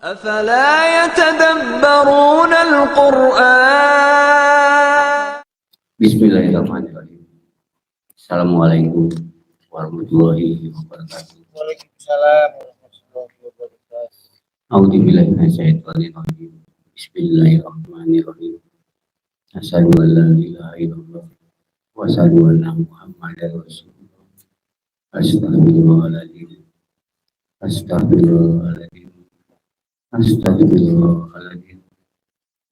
أفلا يتدبرون القرآن. Bismillahirrahmanirrahim. Assalamualaikum warahmatullahi wabarakatuh. Waalaikumsalam warahmatullahi wabarakatuh. A'udzubillahi minasyaitonir rajim. Bismillahirrahmanirrahim. Asyhadu an la ilaha illallah wa asyhadu anna Muhammadar Rasulullah. Astaghfirullahaladzim. Astaghfirullahaladzim. Astaghfirullahaladzim.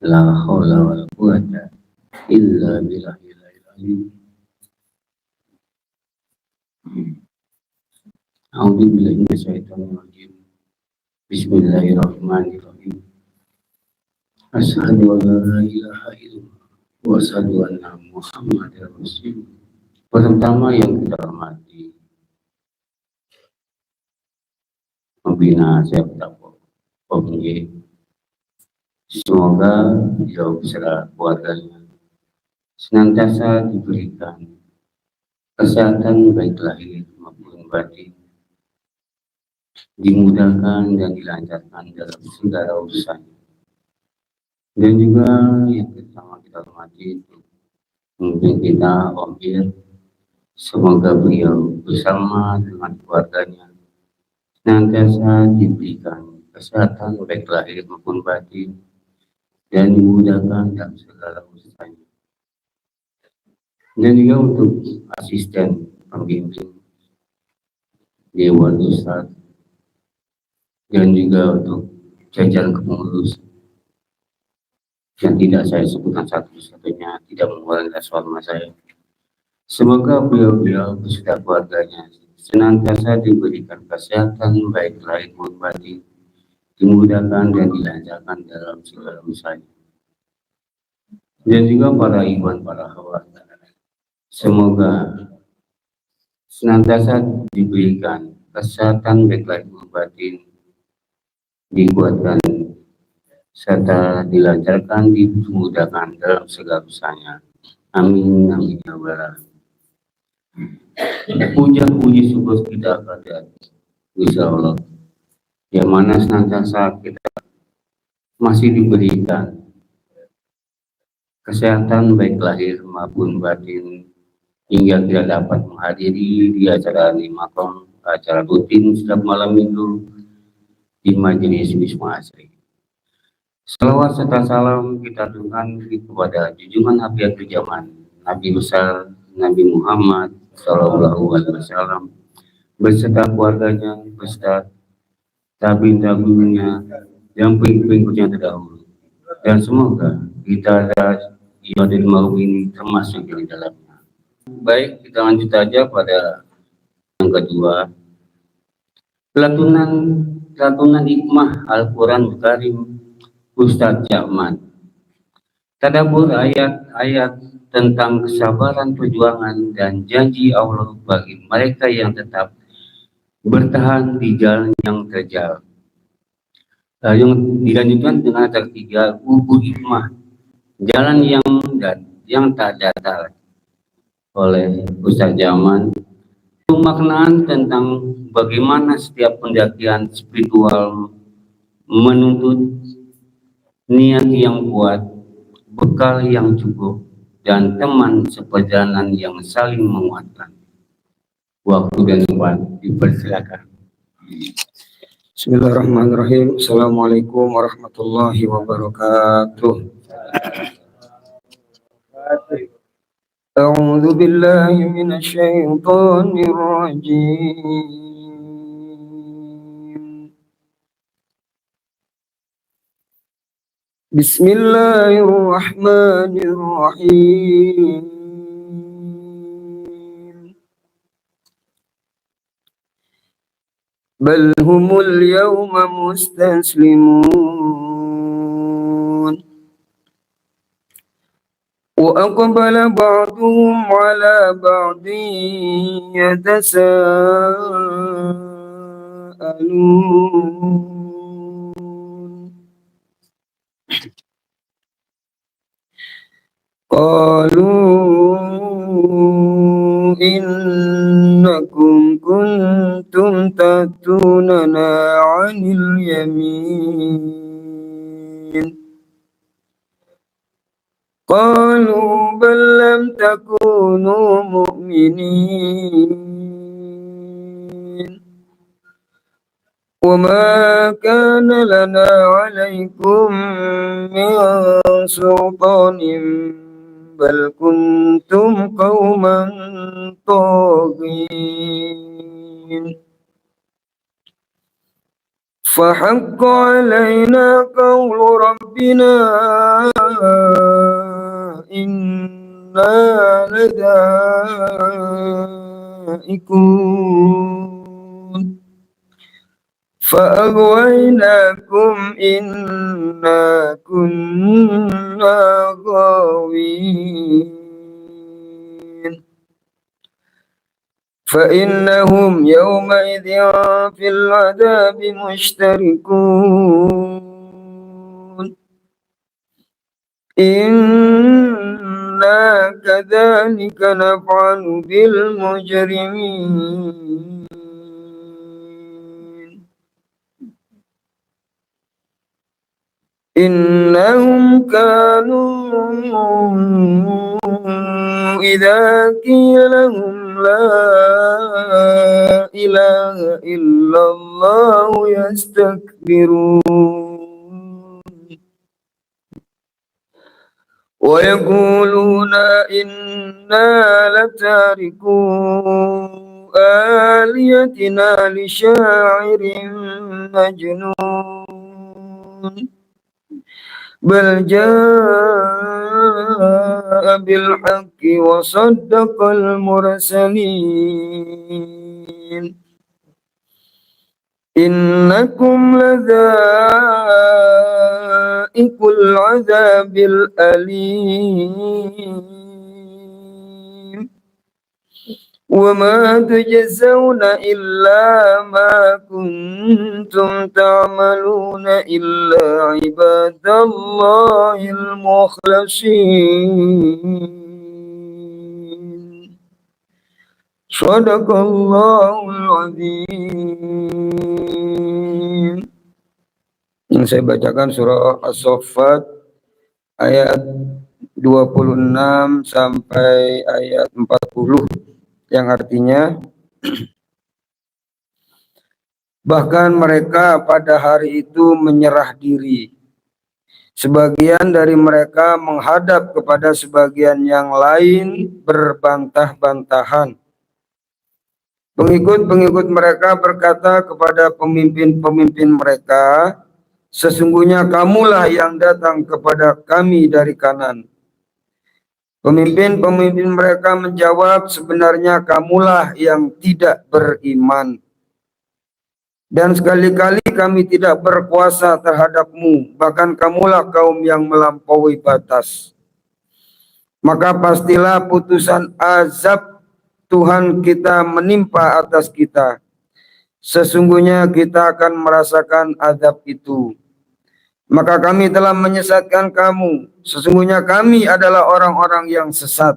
La haula wala quwwata illa billahil aliyyil azim. A'udzubillahi minasyaitonir rajim. Bismillahirrahmanirrahim. Asyhadu an la ilaha illallah wa asyhadu anna Muhammadar Rasulullah. Pertama yang kita hormati pembina sepak POMJ, semoga beliau beserta keluarganya senantiasa diberikan kesehatan baik lahir maupun batin, dimudahkan dan dilancarkan dalam segala urusannya. Dan juga yang pertama kita hormati itu mungkin kita Om Ir, semoga beliau bersama dengan keluarganya senantiasa diberikan kesehatan baik lahir maupun batin dan dimudahkan dalam segala urusannya. Dan juga untuk asisten pembimbing Dewan Ustadz dan juga untuk jajaran kepengurus yang tidak saya sebutkan satu-satunya, tidak mengurangi rasa hormat saya. Semoga beliau-beliau beserta keluarganya senantiasa diberikan kesehatan baik lahir maupun batin, dimudahkan dan dilancarkan dalam segala usahanya. Dan juga para ikhwan, para akhwat, semoga senantiasa diberikan kesehatan baik lahir maupun batin, dikuatkan serta dilancarkan, dimudahkan dalam segala usahanya. Amin, amin ya Allah. Puji syukur kita kepada Gusti Allah, yang mana senantiasa kita masih diberikan kesehatan baik lahir maupun batin hingga kita dapat menghadiri di acara Limakom, acara rutin setiap malam minggu di Majelis Wisma Asri. Salawat serta salam kita aturkan kepada junjungan akhir zaman Nabi besar Nabi Muhammad Sallallahu Alaihi Wasallam beserta keluarganya, beserta tabi'in-tabi'innya yang pengikutnya terdahulu, dan semoga kita ibadah malam ini termasuk di dalamnya. Baik, kita lanjut saja pada yang kedua, lantunan hikmah Al-Quran Karim Ustadz Jakman. Tadabbur ayat-ayat tentang kesabaran, perjuangan, dan janji Allah bagi mereka yang tetap bertahan di jalan yang terjal. Yang dilanjutkan dengan ayat ketiga, buku hikmah, jalan yang tak datar oleh Ustadz Jaman. Pemaknaan tentang bagaimana setiap pendakian spiritual menuntut niat yang kuat, bekal yang cukup, dan teman seperjalanan yang saling menguatkan. Waktu dan tempat dipersilakan. Bismillahirrahmanirrahim. Assalamualaikum warahmatullahi wabarakatuh. A'udzu billahi minasyaitonir rajim. Bismillahirrahmanirrahim. Bal humul yawma mustaslimun wa aqbala ba'duhum ala ba'din yatasaalun qalu innakum kuntum تأتوننا عن اليمين قالوا بل لم تكونوا مؤمنين وما كان لنا عليكم من سلطان بل كنتم قوما طاغين فحق علينا قول ربنا إنا لذائقون فأغويناكم إنا كنا غاوين فإنهم يومئذ في العذاب مشتركون إنا كذلك نفعل بالمجرمين إنهم كانوا إذا قيل لهم لا إله إلا الله يستكبرون ويقولون إنا لتاركو آلهتنا لشاعر مجنون بل جاء بالحق وصدق المرسلين إنكم لذائق العذاب الأليم وما تجزون إلا ما كنتم تعملون إلا عباد الله المخلصين صدق الله العظيم. Yang saya bacakan surah As-Saffat ayat 26 sampai ayat 40 yang artinya bahkan mereka pada hari itu menyerah diri. Sebagian dari mereka menghadap kepada sebagian yang lain berbantah-bantahan. Pengikut-pengikut mereka berkata kepada pemimpin-pemimpin mereka, sesungguhnya kamulah yang datang kepada kami dari kanan. Pemimpin-pemimpin mereka menjawab, sebenarnya kamulah yang tidak beriman. Dan sekali-kali kami tidak berkuasa terhadapmu, bahkan kamulah kaum yang melampaui batas. Maka pastilah putusan azab Tuhan kita menimpa atas kita. Sesungguhnya kita akan merasakan azab itu. Maka kami telah menyesatkan kamu. Sesungguhnya kami adalah orang-orang yang sesat.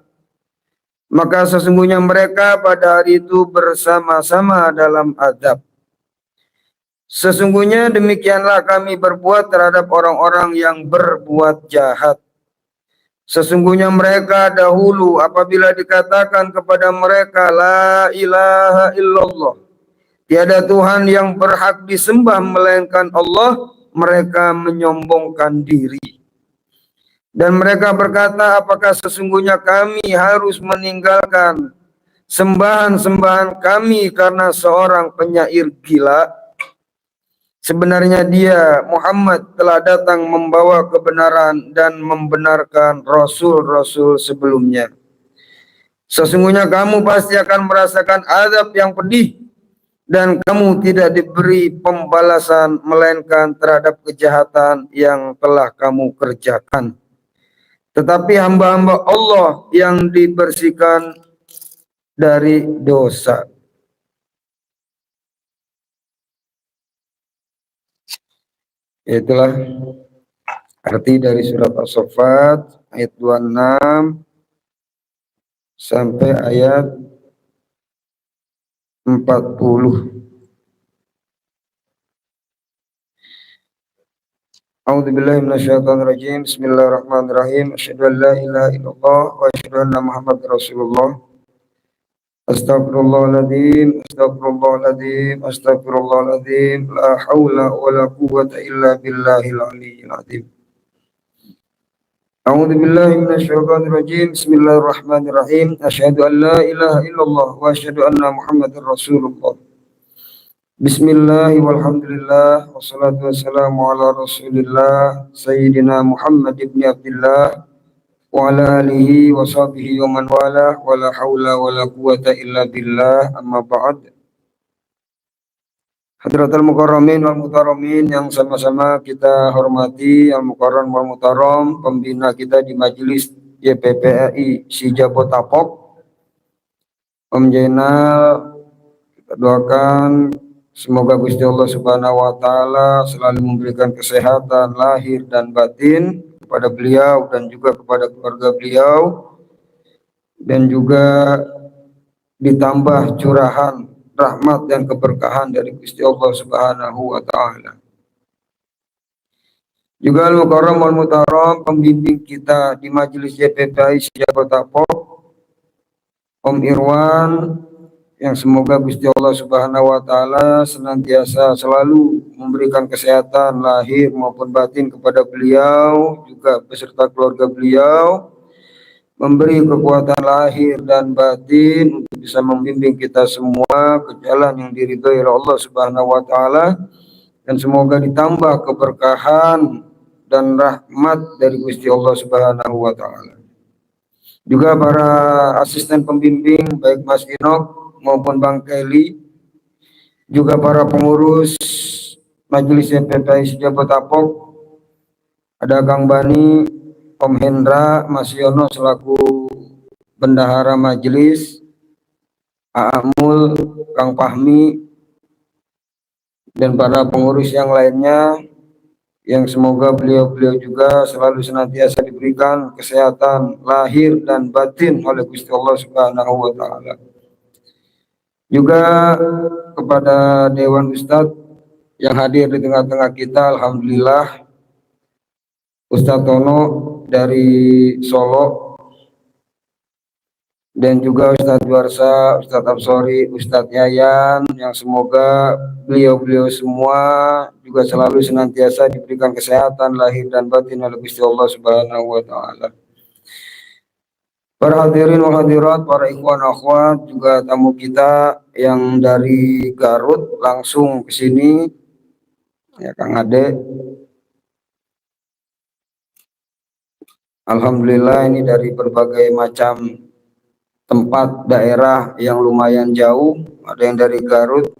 Maka sesungguhnya mereka pada hari itu bersama-sama dalam azab. Sesungguhnya demikianlah kami berbuat terhadap orang-orang yang berbuat jahat. Sesungguhnya mereka dahulu apabila dikatakan kepada mereka la ilaha illallah, tiada Tuhan yang berhak disembah melainkan Allah, mereka menyombongkan diri. Dan mereka berkata, apakah sesungguhnya kami harus meninggalkan sembahan-sembahan kami karena seorang penyair gila? Sebenarnya dia, Muhammad, telah datang membawa kebenaran dan membenarkan rasul-rasul sebelumnya. Sesungguhnya kamu pasti akan merasakan azab yang pedih, dan kamu tidak diberi pembalasan melainkan terhadap kejahatan yang telah kamu kerjakan. Tetapi hamba-hamba Allah yang dibersihkan dari dosa. Itulah arti dari surat As-Saffat ayat 26 sampai ayat 40. A'udzubillahi minasyaitonirrajim. Bismillahirrahmanirrahim. Asyhadu an la ilaha illallah wa asyhadu anna Muhammadar Rasulullah. Astagfirullahaladzim, astagfirullahaladzim, astagfirullahaladzim. La haula wa la quwwata illa billahil aliyyil azim. A'udzubillahi minasyaitonirrajim. Bismillahirrahmanirrahim. Asyhadu an la ilaha illallah wa asyhadu anna Muhammadar Rasulullah. Bismillah walhamdulillah wassalatu wassalamu ala rasulillah Sayyidina Muhammad ibn Abdillah wa ala alihi wa sahbihi wa man wala wa la hawla wa la quwata illa billah amma ba'd. Hadratul mukarramin wal mutaramin yang sama-sama kita hormati, al mukarram wal mutaram, pembina kita di majelis YPPRI Sijabotapok, Om Jainal, kita doakan semoga Gusti Allah Subhanahu wa taala selalu memberikan kesehatan lahir dan batin kepada beliau dan juga kepada keluarga beliau, dan juga ditambah curahan rahmat dan keberkahan dari Gusti Allah Subhanahu wa taala. Juga al-mukarram wal mutaram, pembimbing kita di majelis YPPI Sijabotapok, Om Irwan, yang semoga Gusti Allah Subhanahu wa taala senantiasa selalu memberikan kesehatan lahir maupun batin kepada beliau juga beserta keluarga beliau, memberi kekuatan lahir dan batin untuk bisa membimbing kita semua ke jalan yang diridhoi oleh Allah Subhanahu wa taala, dan semoga ditambah keberkahan dan rahmat dari Gusti Allah Subhanahu wa taala. Juga para asisten pembimbing baik Mas Inok maupun Bang Kelly, juga para pengurus majelis YPPI Sijabotapok, ada Kang Bani, Om Hendra, Mas Yono selaku bendahara majelis, Aamul, Kang Fahmi, dan para pengurus yang lainnya, yang semoga beliau-beliau juga selalu senantiasa diberikan kesehatan lahir dan batin oleh Gusti Allah Subhanahu wa taala. Juga kepada Dewan Ustadz yang hadir di tengah-tengah kita, alhamdulillah, Ustadz Tono dari Solo, dan juga Ustadz Warsa, Ustadz Absori, Ustadz Yayan, yang semoga beliau-beliau semua juga selalu senantiasa diberikan kesehatan lahir dan batin oleh Gusti Allah Subhanahu wa taala. Para hadirin wal hadirat, para ikhwan akhwat, juga tamu kita yang dari Garut langsung ke sini, ya Kang Ade. Alhamdulillah, ini dari berbagai macam tempat daerah yang lumayan jauh, ada yang dari Garut,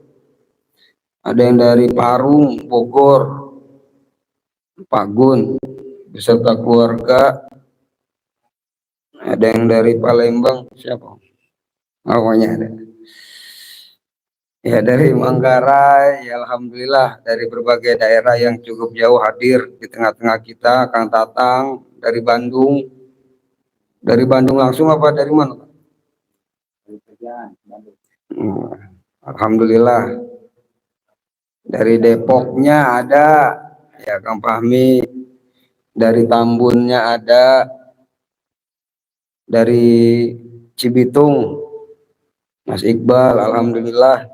ada yang dari Parung, Bogor, Pagun beserta keluarga, ada yang dari Palembang, siapa? Awalnya ada. Ya dari Manggarai, ya alhamdulillah, dari berbagai daerah yang cukup jauh hadir di tengah-tengah kita. Kang Tatang dari Bandung. Dari Bandung langsung apa dari mana? Alhamdulillah. Dari Depoknya ada, ya Kang Fahmi. Dari Tambunnya ada. Dari Cibitung, Mas Iqbal, alhamdulillah.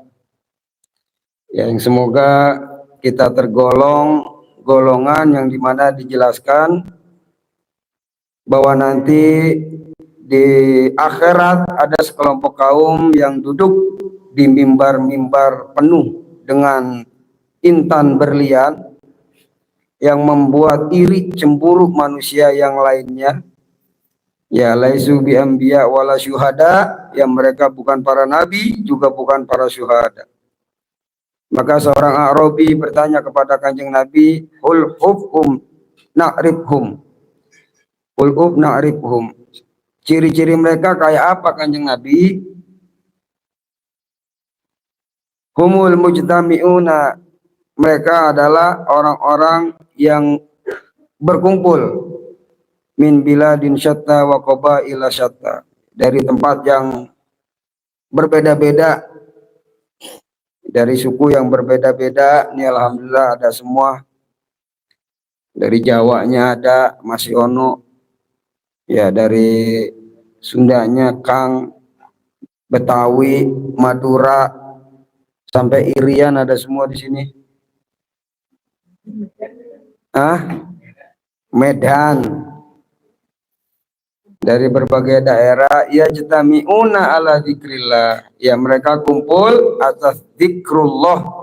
Yang semoga kita tergolong golongan yang dimana dijelaskan bahwa nanti di akhirat ada sekelompok kaum yang duduk di mimbar-mimbar penuh dengan intan berlian yang membuat iri cemburu manusia yang lainnya. Ya laisu bi anbiya wala syuhada, yang mereka bukan para nabi juga bukan para syuhada. Maka seorang Arabi bertanya kepada Kanjeng Nabi, hul hubhum na'ribhum. Hul hub na'ribhum. Ciri-ciri mereka kayak apa Kanjeng Nabi? Humul mujtami'una. Mereka adalah orang-orang yang berkumpul min biladin syatta wa qabaila syatta, dari tempat yang berbeda-beda, dari suku yang berbeda-beda. Ini alhamdulillah ada semua. Dari Jawanya ada Mas Yono, ya dari Sundanya Kang, Betawi, Madura, sampai Irian ada semua di sini. Medan. Dari berbagai daerah, ya jatami'una ala dzikrillah, ya mereka kumpul atas zikrullah.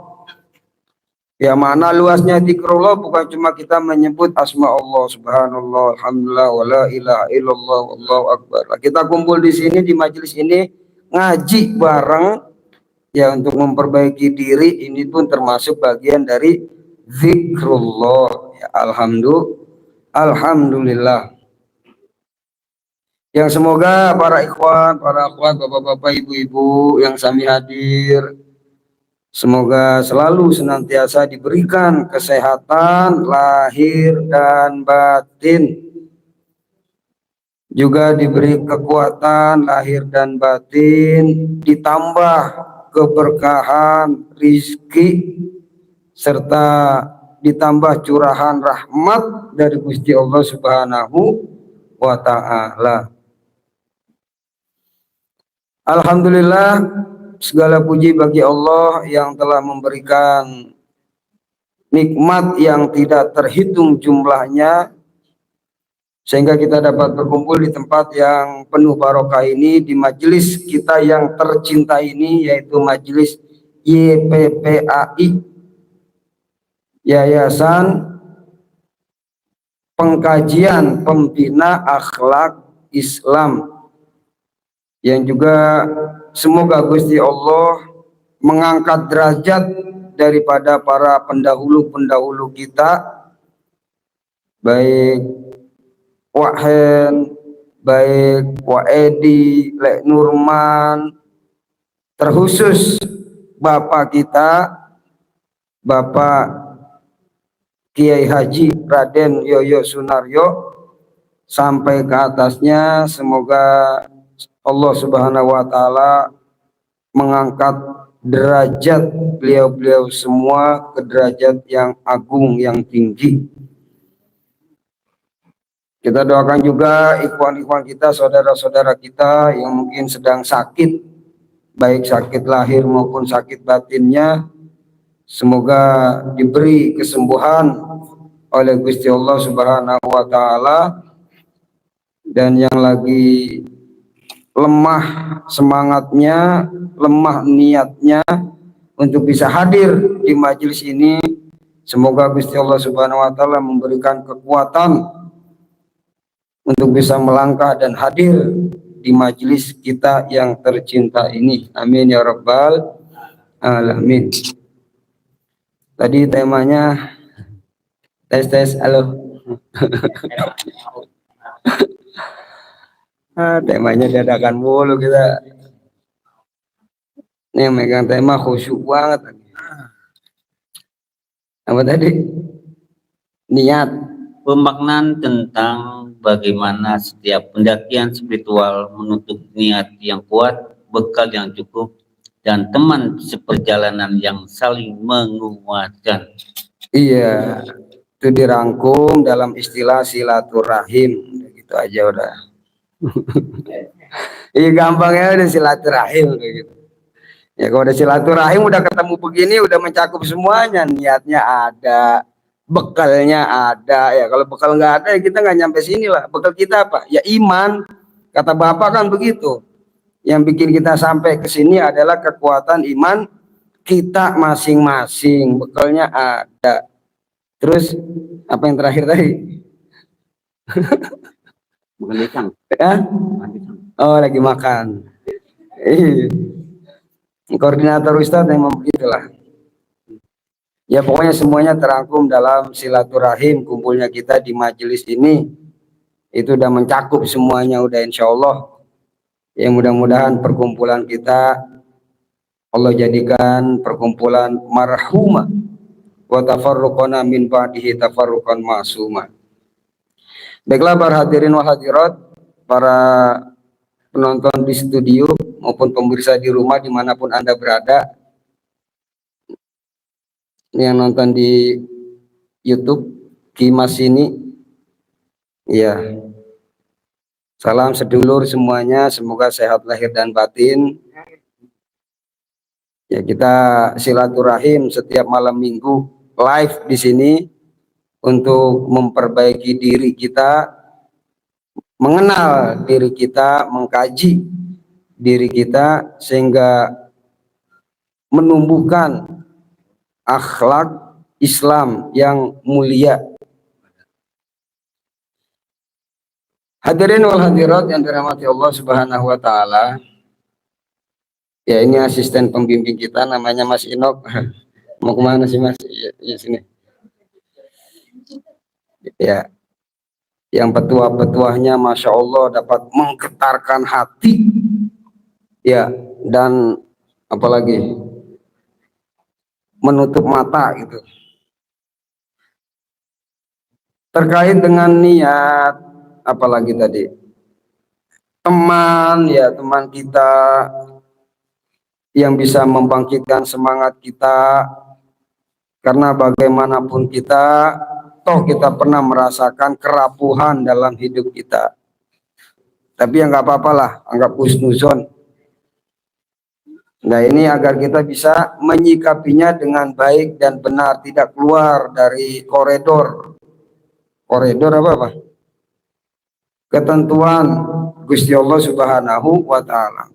Ya mana luasnya zikrullah, bukan cuma kita menyebut asma Allah, subhanallah, alhamdulillah, wala ilaha illallah, wallahu akbar. Kita kumpul di sini, di majelis ini, ngaji bareng, ya untuk memperbaiki diri, ini pun termasuk bagian dari zikrullah. Ya, alhamdulillah. Yang semoga para ikhwan, para akhwat, bapak-bapak, ibu-ibu yang sami hadir, semoga selalu senantiasa diberikan kesehatan lahir dan batin, juga diberi kekuatan lahir dan batin, ditambah keberkahan rizki, serta ditambah curahan rahmat dari Gusti Allah Subhanahu wa Ta'ala. Alhamdulillah, segala puji bagi Allah yang telah memberikan nikmat yang tidak terhitung jumlahnya, sehingga kita dapat berkumpul di tempat yang penuh barokah ini, di majelis kita yang tercinta ini, yaitu majelis YPPAI, Yayasan Pengkajian Pembina Akhlak Islam, yang juga semoga Gusti Allah mengangkat derajat daripada para pendahulu-pendahulu kita, baik Wak Hen, baik Wak Edi, Lek Nurman, terkhusus Bapak kita, Bapak Kiai Haji Raden Yoyo Sunaryo, sampai ke atasnya, semoga Allah Subhanahu wa Ta'ala mengangkat derajat beliau-beliau semua ke derajat yang agung, yang tinggi. Kita doakan juga ikhwan-ikhwan kita, saudara-saudara kita yang mungkin sedang sakit, baik sakit lahir maupun sakit batinnya, semoga diberi kesembuhan oleh Gusti Allah Subhanahu wa Ta'ala. Dan yang lagi lemah semangatnya, lemah niatnya untuk bisa hadir di majelis ini, semoga Gusti Allah Subhanahu wa Ta'ala memberikan kekuatan untuk bisa melangkah dan hadir di majelis kita yang tercinta ini. Amin ya rabbal alamin. Tadi temanya tes halo. Temanya dadakan mulu kita. Ini yang megang tema khusyuk banget. Apa tadi? Niat. Pemaknaan tentang bagaimana setiap pendakian spiritual menuntut niat yang kuat, bekal yang cukup, dan teman seperjalanan yang saling menguatkan. Iya, itu dirangkum dalam istilah silaturahim. Gitu aja udah. Iya, gampangnya udah silaturahim gitu. Ya kalau udah silaturahim, udah ketemu begini, udah mencakup semuanya. Niatnya ada, bekalnya ada. Ya kalau bekal nggak ada, ya kita nggak nyampe sini lah. Bekal kita apa? Ya iman. Kata Bapak kan begitu. Yang bikin kita sampai ke sini adalah kekuatan iman kita masing-masing. Bekalnya ada. Terus apa yang terakhir tadi? Bukan pisang. Ya? Oh, lagi makan. Koordinator Ustadz memang begitulah. Ya pokoknya semuanya terangkum dalam silaturahim, kumpulnya kita di majelis ini. Itu udah mencakup semuanya, udah insya Allah. Ya mudah-mudahan perkumpulan kita Allah jadikan perkumpulan marhumah wa tafarruqana min ba'dihi tafarruqan ma'suma. Baiklah para hadirin wal hadirat, para penonton di studio maupun pemirsa di rumah dimanapun Anda berada, yang nonton di YouTube, Kimas ini. Ya, salam sedulur semuanya, semoga sehat lahir dan batin. Ya, kita silaturahim setiap malam minggu live di sini untuk memperbaiki diri kita, mengenal diri kita, mengkaji diri kita sehingga menumbuhkan akhlak Islam yang mulia. Hadirin wal hadirat yang dirahmati Allah Subhanahu wa taala. Ya, ini asisten pembimbing kita namanya Mas Inok. Mau kemana sih Mas? Ya, sini. Ya, yang petuah-petuahnya Masya Allah dapat menggetarkan hati. Ya, dan apalagi menutup mata gitu. Terkait dengan niat, apalagi tadi teman, ya teman kita yang bisa membangkitkan semangat kita, karena bagaimanapun kita, toh kita pernah merasakan kerapuhan dalam hidup kita. Tapi ya nggak apa-apa lah, anggap husnuzon. Nah, ini agar kita bisa menyikapinya dengan baik dan benar, tidak keluar dari koridor apa? Ketentuan Gusti Allah Subhanahu wa taala.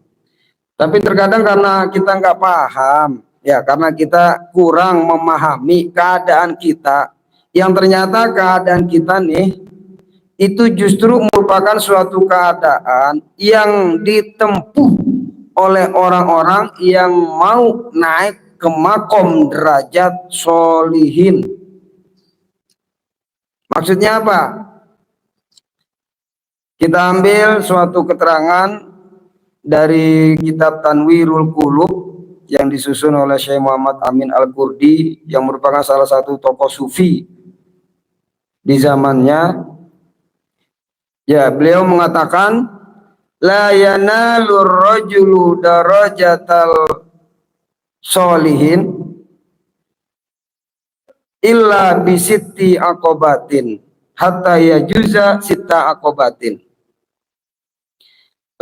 Tapi terkadang karena kita nggak paham, ya karena kita kurang memahami keadaan kita, yang ternyata keadaan kita nih itu justru merupakan suatu keadaan yang ditempuh oleh orang-orang yang mau naik ke makom derajat solihin. Maksudnya apa? Kita ambil suatu keterangan dari kitab Tanwirul Qulub yang disusun oleh Syekh Muhammad Amin Al-Qurdi yang merupakan salah satu tokoh sufi di zamannya. Ya, beliau mengatakan la yanalur rajulu darajatal solihin illa bisitti aqobatin hatta yajuza sitta aqobatin.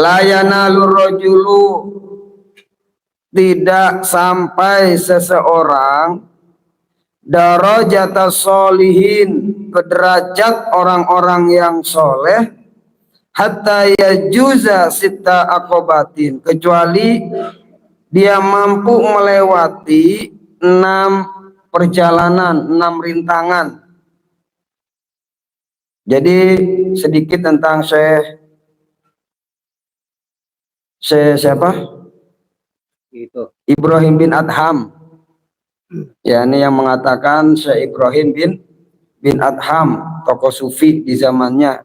La yanalur rajulu, tidak sampai seseorang darajatas solihin, ke derajat orang-orang yang soleh, hatta yajuza sitta aqobatin, kecuali dia mampu melewati 6 perjalanan, 6 rintangan. Jadi sedikit tentang siapa? Itu Ibrahim bin Adham. Ya, ini yang mengatakan Syekh Ibrahim bin Adham, tokoh sufi di zamannya.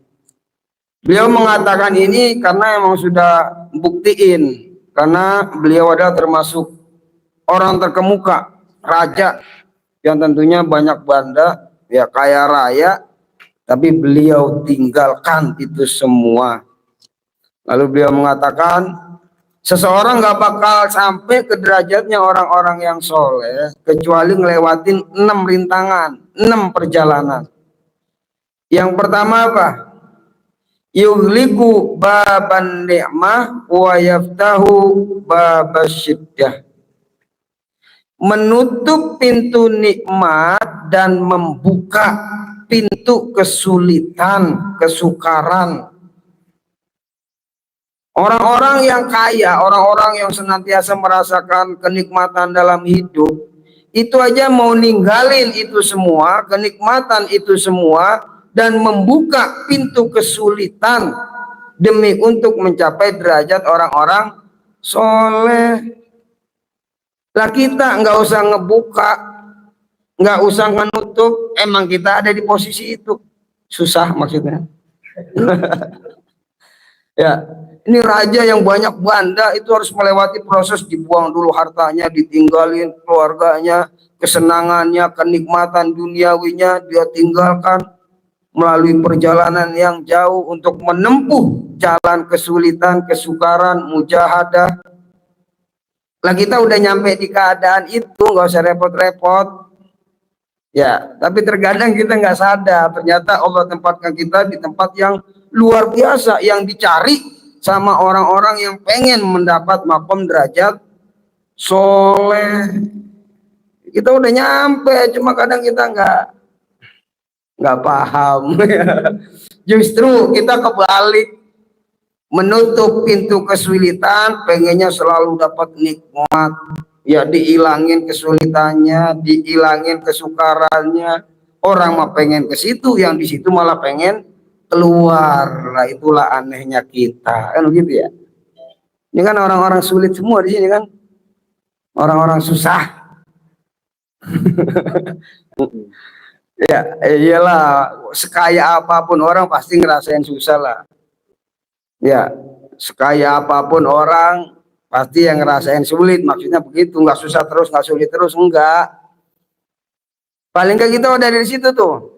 Beliau mengatakan ini karena emang sudah buktiin, karena beliau adalah termasuk orang terkemuka, raja yang tentunya banyak banda, ya kaya raya, tapi beliau tinggalkan itu semua. Lalu beliau mengatakan seseorang nggak bakal sampai ke derajatnya orang-orang yang soleh kecuali ngelewatin 6 rintangan, 6 perjalanan. Yang pertama apa? Yughliqu baban ni'mah wa yaftahu babasyiddah. Menutup pintu nikmat dan membuka pintu kesulitan, kesukaran. Orang-orang yang kaya, orang-orang yang senantiasa merasakan kenikmatan dalam hidup, itu aja mau ninggalin itu semua, kenikmatan itu semua, dan membuka pintu kesulitan demi untuk mencapai derajat orang-orang soleh. Lah kita nggak usah ngebuka, nggak usah menutup, emang kita ada di posisi itu. Susah maksudnya. Ya, ini raja yang banyak banda itu harus melewati proses, dibuang dulu hartanya, ditinggalin keluarganya, kesenangannya, kenikmatan duniawinya dia tinggalkan melalui perjalanan yang jauh untuk menempuh jalan kesulitan, kesukaran, mujahadah. Lah kita udah nyampe di keadaan itu, nggak usah repot-repot. Ya, tapi terkadang kita nggak sadar, ternyata Allah tempatkan kita di tempat yang luar biasa, yang dicari sama orang-orang yang pengen mendapat makom derajat soleh. Kita udah nyampe, cuma kadang kita nggak paham. Justru kita kebalik, menutup pintu kesulitan, pengennya selalu dapat nikmat. Ya, diilangin kesulitannya, diilangin kesukarannya. Orang mah pengen ke situ, yang di situ malah pengen keluar. Nah, itulah anehnya kita, kan begitu ya. Ini kan orang-orang sulit semua di sini kan, orang-orang susah. Ya, iyalah, sekaya apapun orang pasti ngerasain susah lah. Ya, sekaya apapun orang pasti yang ngerasain sulit, maksudnya begitu, nggak susah terus, nggak sulit terus, enggak. Paling nggak kita udah dari situ tuh.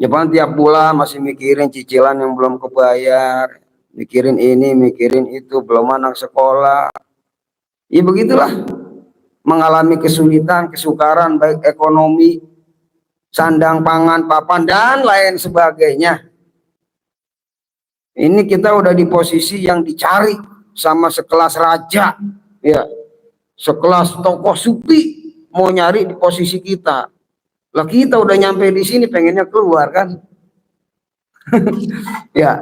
Ya paling tiap bulan masih mikirin cicilan yang belum kebayar, mikirin ini, mikirin itu, belum anak sekolah. Ya begitulah, mengalami kesulitan, kesukaran, baik ekonomi, sandang, pangan, papan, dan lain sebagainya. Ini kita udah di posisi yang dicari sama sekelas raja, ya, sekelas tokoh sufi mau nyari di posisi kita. Lah kita udah nyampe di sini pengennya keluar kan? Ya,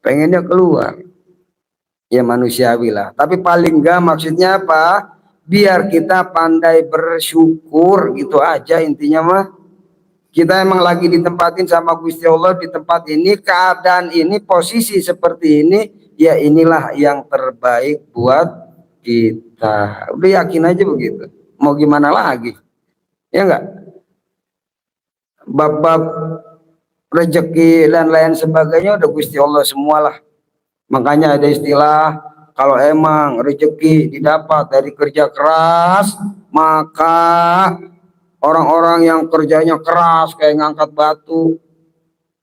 pengennya keluar. Ya manusiawi lah. Tapi paling enggak maksudnya apa? Biar kita pandai bersyukur gitu aja intinya mah. Kita emang lagi ditempatin sama Gusti Allah di tempat ini, keadaan ini, posisi seperti ini, ya inilah yang terbaik buat kita. Udah yakin aja begitu. Mau gimana lagi? Ya enggak? Bab-bab rezeki dan lain sebagainya udah Gusti Allah semualah. Makanya ada istilah, kalau emang rezeki didapat dari kerja keras, maka orang-orang yang kerjanya keras kayak ngangkat batu,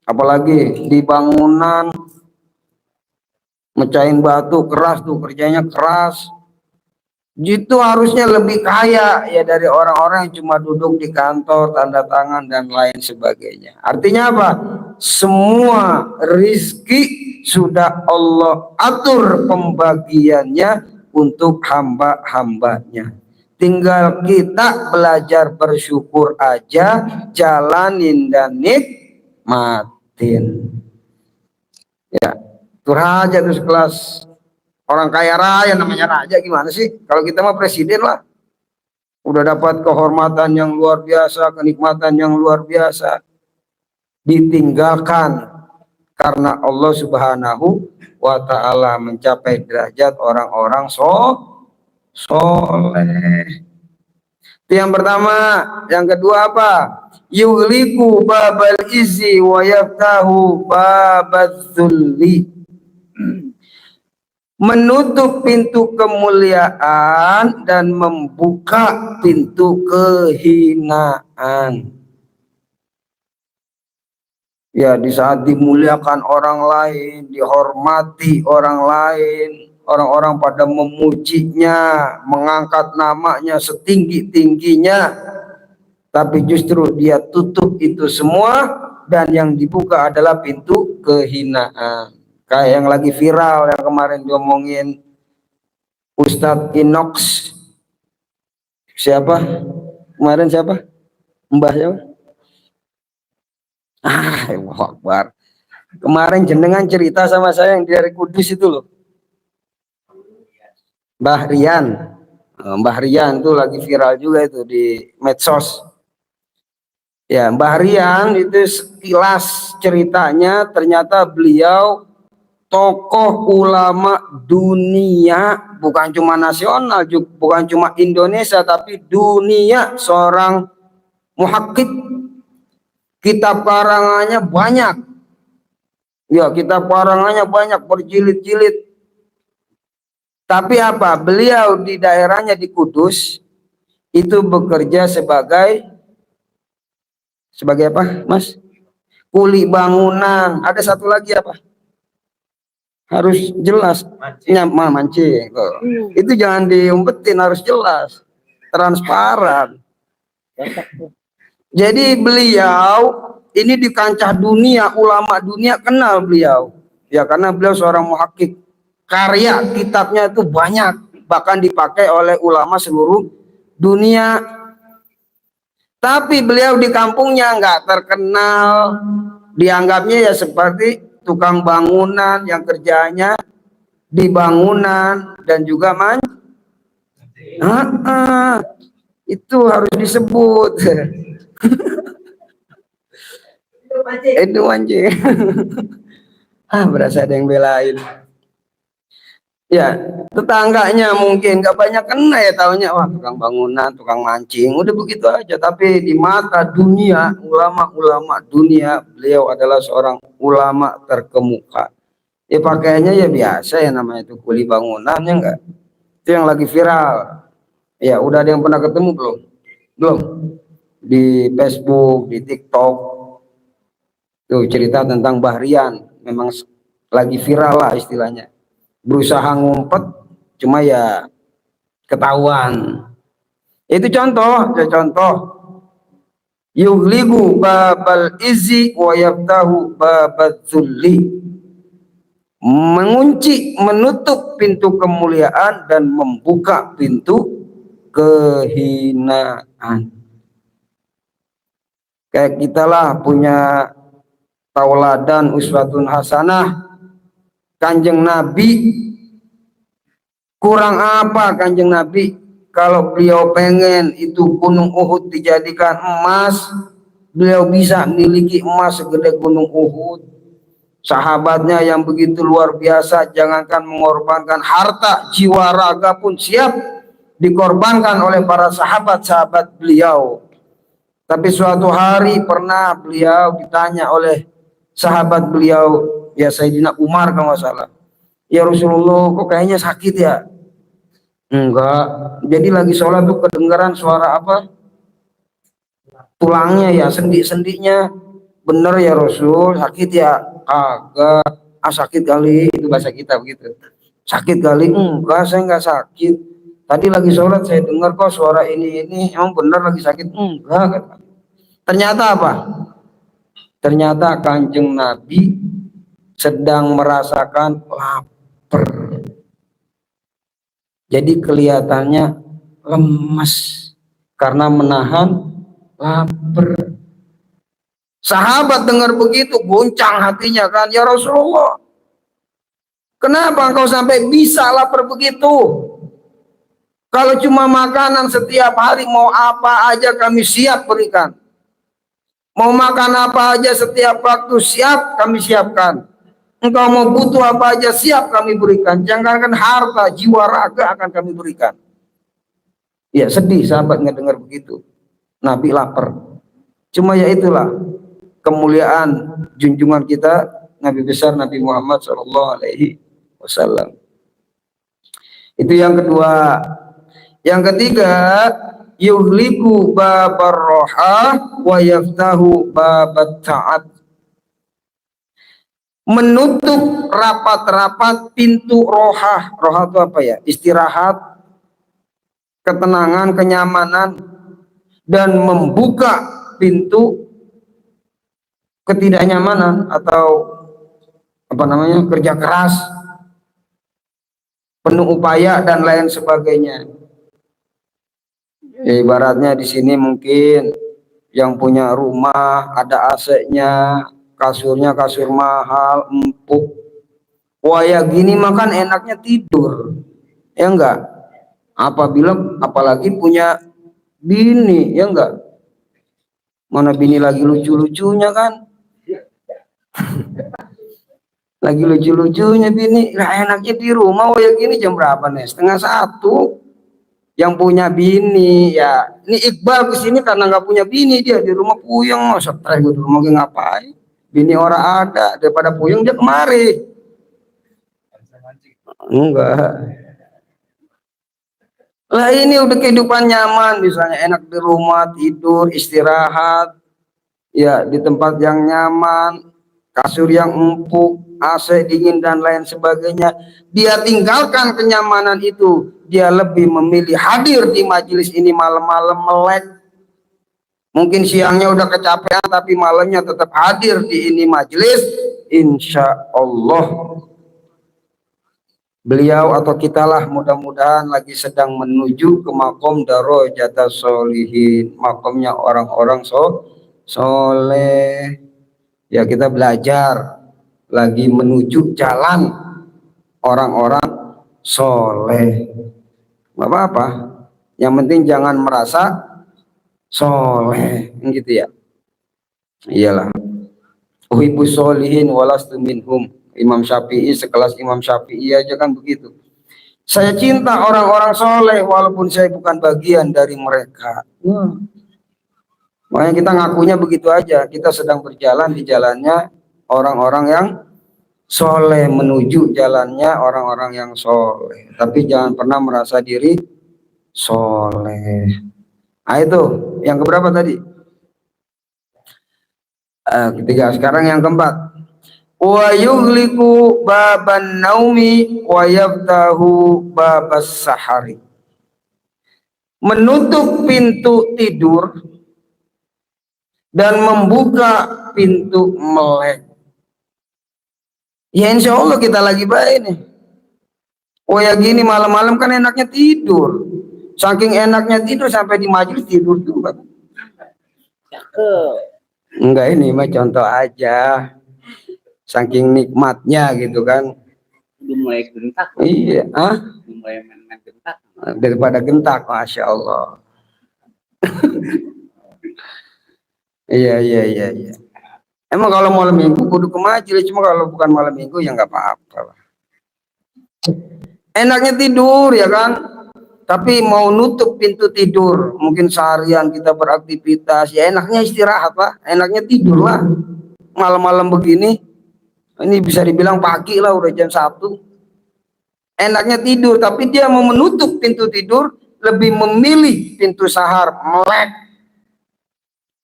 apalagi di bangunan, mecahin batu keras tuh, kerjanya keras, itu harusnya lebih kaya ya dari orang-orang yang cuma duduk di kantor, tanda tangan dan lain sebagainya. Artinya apa? Semua rizki sudah Allah atur pembagiannya untuk hamba-hambanya. Tinggal kita belajar bersyukur aja, jalanin dan nikmatin. Ya, itu raja tuh sekelas orang kaya raya, namanya raja gimana sih? Kalau kita mah presiden lah. Udah dapat kehormatan yang luar biasa, kenikmatan yang luar biasa. Ditinggalkan karena Allah Subhanahu wa ta'ala mencapai derajat orang-orang soleh. Itu yang pertama. Yang kedua apa? Yughliqu babal izzi wa yaftahu babadz dzulli. Menutup pintu kemuliaan dan membuka pintu kehinaan. Ya, di saat dimuliakan orang lain, dihormati orang lain, orang-orang pada memujinya, mengangkat namanya setinggi-tingginya, tapi justru dia tutup itu semua dan yang dibuka adalah pintu kehinaan. Kayak yang lagi viral yang kemarin diomongin Ustadz Inox. Siapa? Kemarin siapa? Mbah siapa? Allah Akbar. Kemarin jenengan cerita sama saya yang dari Kudus itu loh. Mbah Rian. Mbah Rian itu lagi viral juga itu di medsos. Ya, Mbah Rian itu sekilas ceritanya ternyata beliau tokoh ulama dunia, bukan cuma nasional, bukan cuma Indonesia, tapi dunia, seorang muhakkik. Kitab karangannya banyak. Ya, kitab karangannya banyak, berjilid-jilid. Tapi apa? Beliau di daerahnya di Kudus itu bekerja sebagai apa, Mas? Kuli bangunan. Ada satu lagi apa? Harus jelas. Mancing. Itu jangan diumpetin, harus jelas. Transparan. Jadi beliau ini di kancah dunia, ulama dunia kenal beliau. Ya karena beliau seorang muhakkik. Karya kitabnya itu banyak, bahkan dipakai oleh ulama seluruh dunia. Tapi beliau di kampungnya nggak terkenal, dianggapnya ya seperti tukang bangunan yang kerjanya di bangunan dan juga itu harus disebut. Itu anjing. Berasa ada yang belain. Ya, tetangganya mungkin nggak banyak kena ya taunya, wah tukang bangunan, tukang mancing, udah begitu aja. Tapi di mata dunia, ulama-ulama dunia, beliau adalah seorang ulama terkemuka. Ya pakaiannya ya biasa ya, namanya itu kuli bangunan ya enggak. Itu yang lagi viral. Ya, udah ada yang pernah ketemu belum? Belum. Di Facebook, di TikTok. Tuh cerita tentang Bahrian, memang lagi viral lah istilahnya. Berusaha ngumpet, cuma ya ketahuan. Itu contoh. Yughlibu babal izzi wa yaftahu babal zulli. Mengunci, menutup pintu kemuliaan dan membuka pintu kehinaan. Kayak kita lah punya tauladan uswatun hasanah, Kanjeng Nabi. Kurang apa Kanjeng Nabi kalau beliau pengen itu gunung Uhud dijadikan emas, beliau bisa memiliki emas segede gunung Uhud. Sahabatnya yang begitu luar biasa, jangankan mengorbankan harta, jiwa raga pun siap dikorbankan oleh para sahabat-sahabat beliau. Tapi suatu hari pernah beliau ditanya oleh sahabat beliau, ya Sayyidina Umar kalau nggak salah, ya Rasulullah kok kayaknya sakit ya? Enggak, jadi lagi sholat tuh kedengaran suara apa? Tulangnya ya, sendi-sendinya. Bener ya Rasul, sakit ya? Agak, sakit kali, itu bahasa kita begitu. Sakit kali? Enggak, saya enggak sakit. Tadi lagi sholat saya dengar kok suara ini, emang bener lagi sakit? Enggak. Ternyata apa? Ternyata Kanjeng Nabi sedang merasakan lapar. Jadi kelihatannya lemas karena menahan lapar. Sahabat dengar begitu goncang hatinya kan, ya Rasulullah, kenapa engkau sampai bisa lapar begitu? Kalau cuma makanan setiap hari mau apa aja kami siap berikan. Mau makan apa aja setiap waktu siap kami siapkan. Engkau mau butuh apa aja siap kami berikan. Jangankan harta, jiwa raga akan kami berikan. Ya sedih sahabat ngedengar begitu. Nabi lapar. Cuma ya itulah kemuliaan junjungan kita Nabi besar Nabi Muhammad SAW. Itu yang kedua. Yang ketiga, yuhliku babar rohah wa yaftahu babat ta'at. Menutup rapat-rapat pintu rohah. Rohah itu apa ya? Istirahat, ketenangan, kenyamanan, dan membuka pintu ketidaknyamanan atau kerja keras, penuh upaya dan lain sebagainya. Ibaratnya di sini mungkin yang punya rumah ada AC-nya, kasurnya kasur mahal, empuk. Wah ya gini makan enaknya tidur, ya enggak? Apalagi punya bini, ya enggak? Mana bini lagi lucu-lucunya kan? Lagi lucu-lucunya bini, lah enaknya di rumah. Oh ya gini jam berapa nih? 12:30. Yang punya bini ya, ini Iqbal kesini karena nggak punya bini, dia di rumah puyeng, stres gue di rumah ngapain? Bini orang ada, daripada puyeng dia kemari. Enggak. Lah ini udah kehidupan nyaman, misalnya enak di rumah, tidur, istirahat, ya di tempat yang nyaman, kasur yang empuk, AC dingin dan lain sebagainya. Dia tinggalkan kenyamanan itu, dia lebih memilih hadir di majelis ini malam-malam melek, Mungkin siangnya udah kecapean tapi malamnya tetap hadir di ini majelis, insya Allah beliau atau kitalah mudah-mudahan lagi sedang menuju ke makom Darajatas Sholihin, makomnya orang-orang soleh. Ya kita belajar lagi menuju jalan orang-orang soleh. Nggak apa-apa, yang penting jangan merasa soleh, gitu ya. Iyalah. Uhibbus sholihin walastu minhum. Imam Syafi'i, sekelas Imam Syafi'i aja kan begitu. Saya cinta orang-orang soleh walaupun saya bukan bagian dari mereka. Makanya kita ngakunya begitu aja. Kita sedang berjalan di jalannya orang-orang yang soleh, menuju jalannya orang-orang yang soleh. Tapi jangan pernah merasa diri soleh. Nah itu yang keberapa tadi? Ketiga. Sekarang yang keempat. Wa yughliqu baban naumi wa yaftahu babas sahari. Menutup pintu tidur dan membuka pintu melek. Ya insya Allah kita lagi baik nih. Oh ya gini malam-malam kan enaknya tidur. Saking enaknya tidur sampai di majelis tidur juga. Enggak, ini mah contoh aja. Saking nikmatnya gitu kan. Mulai gentak. Iya, Mulai main gentak. Daripada gentak, masya Allah. Iya. Emang kalau malam minggu kudu ke majelis, cuma kalau bukan malam minggu ya nggak apa-apa. Enaknya tidur ya kan. Tapi mau nutup pintu tidur, mungkin seharian kita beraktivitas, ya enaknya istirahat lah, enaknya tidur lah. Malam-malam begini, ini bisa dibilang pagi lah, udah jam 1. Enaknya tidur, tapi dia mau menutup pintu tidur, lebih memilih pintu sahar, melek.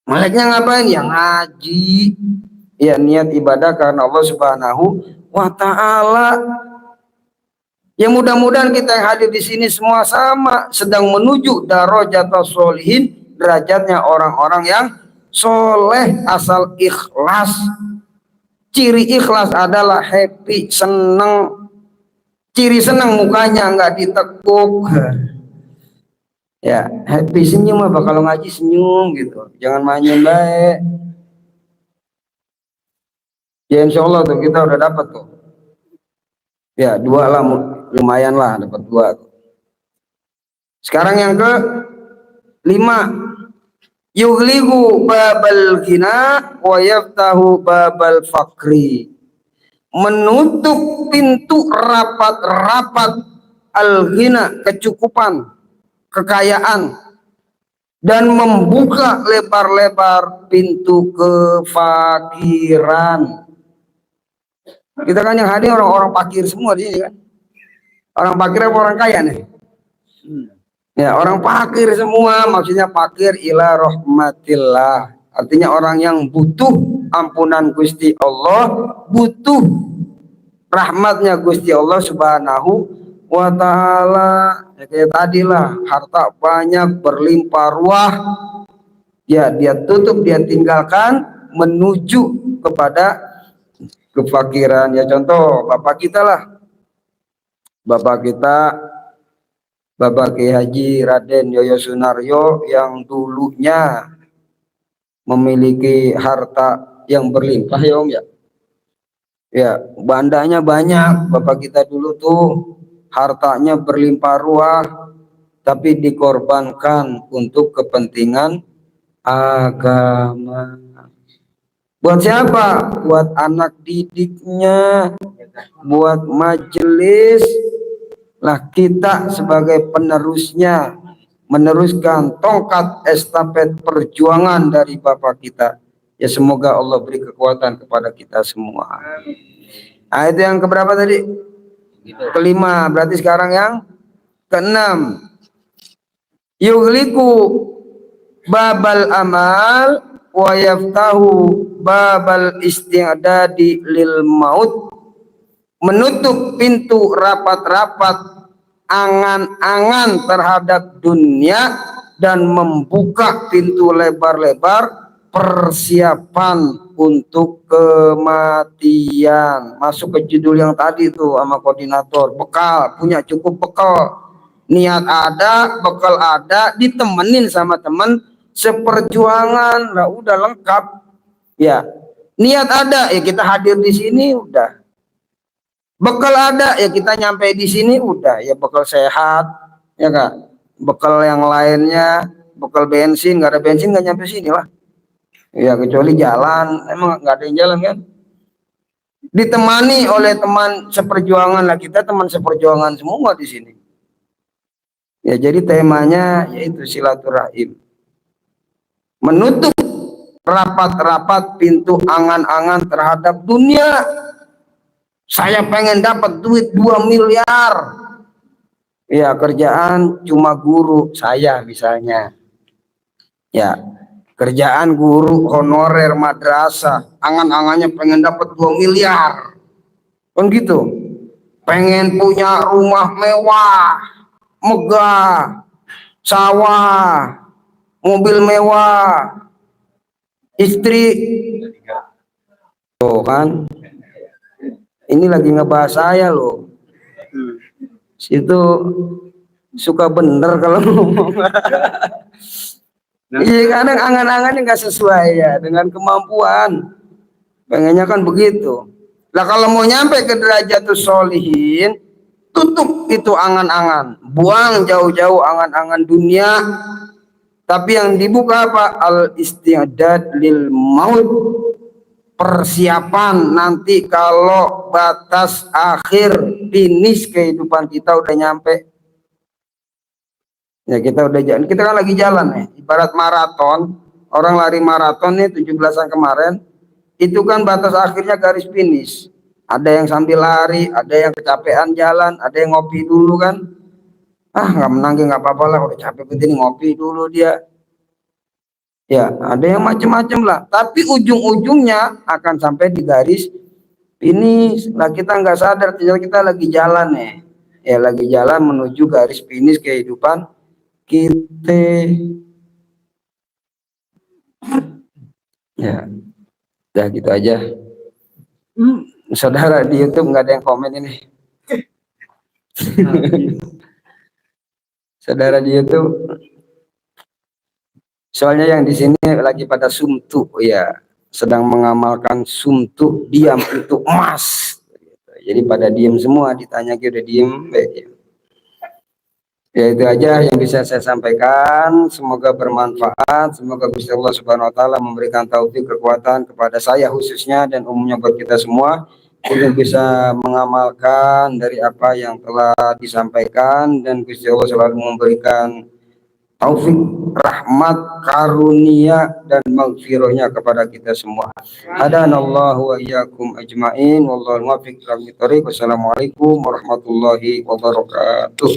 Meleknya ngapain? Ya ngaji, ya niat ibadah karena Allah Subhanahu wa Ta'ala. Ya mudah-mudahan kita yang hadir di sini semua sama sedang menuju Darajatas Sholihin, derajatnya orang-orang yang soleh asal ikhlas. Ciri ikhlas adalah happy, seneng. Ciri seneng mukanya nggak ditekuk. Ya happy, senyum apa kalau ngaji senyum gitu. Jangan manyun baik. Ya insya Allah tuh kita udah dapat tuh. Ya 2 lah, lumayan lah dapat 2. Sekarang yang ke 5. Yughliqu babal ghina wa yaftahu babal fakri. Menutup pintu rapat-rapat al-ghina, kecukupan, kekayaan, dan membuka lebar-lebar pintu kefakiran. Kita kan yang hadir orang-orang fakir semua di sini kan. Orang fakir apa orang kaya nih? Ya, orang fakir semua, maksudnya fakir ila rahmatillah. Artinya orang yang butuh ampunan Gusti Allah, butuh rahmatnya Gusti Allah Subhanahu wa Ta'ala. Ya, kayak tadi lah, harta banyak, berlimpah ruah. Ya, dia tutup, dia tinggalkan, menuju kepada kefakiran. Ya contoh bapak kita lah. Bapak kita, Bapak Kiai Haji Raden Yoyo Sunaryo, yang dulunya memiliki harta yang berlimpah ya Om ya. Ya, bandanya banyak. Bapak kita dulu tuh hartanya berlimpah ruah, tapi dikorbankan untuk kepentingan agama. Buat siapa? Buat anak didiknya, buat majelis. Lah kita sebagai penerusnya meneruskan tongkat estafet perjuangan dari Bapak kita. Ya semoga Allah beri kekuatan kepada kita semua. Nah, itu yang keberapa tadi? Kelima. Berarti sekarang yang keenam. Yughliqu babal amal wa yaftahu babal isti'dadi lil maut. Menutup pintu rapat-rapat angan-angan terhadap dunia dan membuka pintu lebar-lebar persiapan untuk kematian. Masuk ke judul yang tadi tuh sama koordinator, bekal, punya cukup bekal, niat ada, bekal ada, ditemenin sama teman seperjuangan, lah udah lengkap ya. Niat ada ya kita hadir di sini udah, bekal ada ya kita nyampe di sini udah, ya bekal sehat ya kak, bekal yang lainnya, bekal bensin, nggak ada bensin nggak nyampe sini lah ya, kecuali jalan, emang nggak ada yang jalan kan, ditemani oleh teman seperjuangan lah, kita teman seperjuangan semua di sini ya. Jadi temanya yaitu silaturahim, menutup rapat-rapat pintu angan-angan terhadap dunia. Saya pengen dapat duit 2 miliar ya, kerjaan cuma guru saya misalnya ya, kerjaan guru honorer madrasah, angan-angannya pengen dapat 2 miliar kan gitu, pengen punya rumah mewah megah, sawah, mobil mewah, istri tuh kan, ini lagi ngebahas saya loh, situ suka bener kalau ngomong. Iya, kadang angan-angannya nggak sesuai ya dengan kemampuan, pengennya kan begitu lah. Kalau mau nyampe ke derajatus sholihin, tutup itu angan-angan, buang jauh-jauh angan-angan dunia, tapi yang dibuka apa? Al isti'dad lil maut, persiapan nanti kalau batas akhir finish kehidupan kita udah nyampe ya, kita udah jalan, kita kan lagi jalan nih, ibarat maraton, orang lari maraton nih 17-an kemarin, itu kan batas akhirnya garis finish, ada yang sambil lari, ada yang kecapean jalan, ada yang ngopi dulu kan, nggak menang nggak apa-apa lah, udah capek begini ngopi dulu dia ya, ada yang macam-macam lah, tapi ujung-ujungnya akan sampai di garis finish lah. Kita nggak sadar kita lagi jalan nih ya, lagi jalan menuju garis finish kehidupan kita ya. Udah gitu aja. Saudara di YouTube nggak ada yang komen ini. Saudara di YouTube, soalnya yang di sini lagi pada sumtu ya, sedang mengamalkan sumtu, diam itu emas. Jadi pada diam semua, ditanya udah diem. Ya itu aja yang bisa saya sampaikan, semoga bermanfaat, semoga Gusti Allah Subhanahu wa taala memberikan taufik kekuatan kepada saya khususnya dan umumnya buat kita semua untuk bisa mengamalkan dari apa yang telah disampaikan, dan Gusti Allah selalu memberikan taufik, rahmat, karunia dan maghfirahnya kepada kita semua. Hadanallahu wa iyyakum ajmain, wallahu muwaffiq ila thoriq. Wassalamualaikum warahmatullahi wabarakatuh.